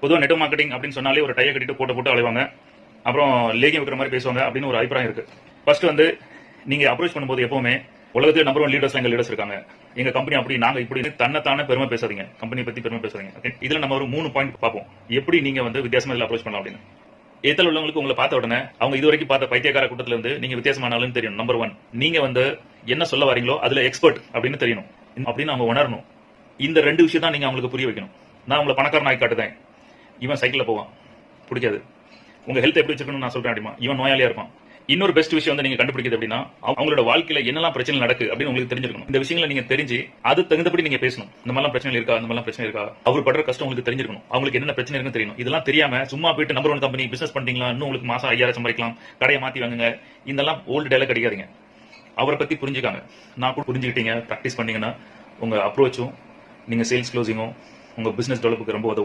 பொதுவாக net marketing அப்படின்னு சொன்னாலே ஒரு டைய கட்டிட்டு போட்டு அலைவாங்க, அப்புறம் லேகியம் வைக்கிற மாதிரி பேசுவாங்க அப்படின்னு ஒரு அபிப்பிராயம் இருக்கு. ஃபர்ஸ்ட் வந்து நீங்க அப்ரோச் பண்ணும்போது எப்பவுமே உலகத்தில் நம்பர் 1 லீடர்ஸ் எங்க லீடர்ஸ் இருக்காங்க, எங்க கம்பெனி அப்படி நாங்க இப்படி தன்னைத்தானே பெருமை பேசாதீங்க, கம்பெனி பத்தி பெருமை பேசாதீங்க. ஓகே, இதுல நம்ம ஒரு 3 பாயிண்ட் பார்ப்போம், எப்படி நீங்க வந்து வித்தியாசமா இதுல அப்ரோச் பண்ணலாம் அப்படின்னு. ஏத்தல் உள்ளவங்களுக்கு உங்களை பார்த்த உடனே அவங்க இதுவரைக்கும் பார்த்த பைத்தியக்கார கூட்டத்துல இருந்து நீங்க வித்தியாசமானாலும் தெரியும். நம்பர் 1, நீங்க வந்து என்ன சொல்ல வரீங்களோ அதுல எக்ஸ்பர்ட் அப்படின்னு தெரியணும் அப்படின்னு அவங்க உணரணும். இந்த 2 விஷயம் தான் நீங்க அவங்களுக்கு புரிய வைக்கணும். நான் உங்களை பணக்காரன் ஆகி காட்டுதேன், இவன் சைக்கிள்ல போவான், பிடிக்காது. உங்க ஹெல்த் எப்படி வச்சுக்கணும்னு நான் சொல்றேன் அப்படிமா, இவன் நோயாளியா இருப்பான். இன்னொரு பெஸ்ட் விஷயம் வந்து நீங்க கண்டுபிடிக்கிறது அப்படின்னா அவங்களோட வாழ்க்கையில என்னெல்லாம் பிரச்சனை நடக்கு அப்படின்னு உங்களுக்கு தெரிஞ்சிருக்கணும். இந்த விஷயங்களை நீங்க தெரிஞ்சு அது தகுந்தபடி நீங்க பேசணும். இந்த மாதிரிலாம் பிரச்சனை இருக்கா, இந்த மாதிரிலாம் பிரச்சனை இருக்கா, அவர் படுற கஷ்டம் உங்களுக்கு தெரிஞ்சிருக்கணும். அவங்களுக்கு என்ன பிரச்சனை இருக்குன்னு தெரியணும். இதெல்லாம் தெரியாம சும்மா போயிட்டு நம்பர் 1 கம்பெனி பிசினஸ் பண்றீங்களா, இன்னும் உங்களுக்கு மாசம் 5000 சம்பாதிக்கலாம், கடையை மாத்தி வாங்குங்க, இதெல்லாம் ஓல்டு டேல கிடைக்காதீங்க. அவரை பத்தி புரிஞ்சுக்காங்க. நான் கூட புரிஞ்சுக்கிட்டீங்க, பிராக்டிஸ் பண்ணீங்கன்னா உங்க அப்ரோச்சும் நீங்க சேல்ஸ் க்ளோசிங்கும் உங்க பிசினஸ் டெவலப்புக்கு ரொம்ப உதவும்.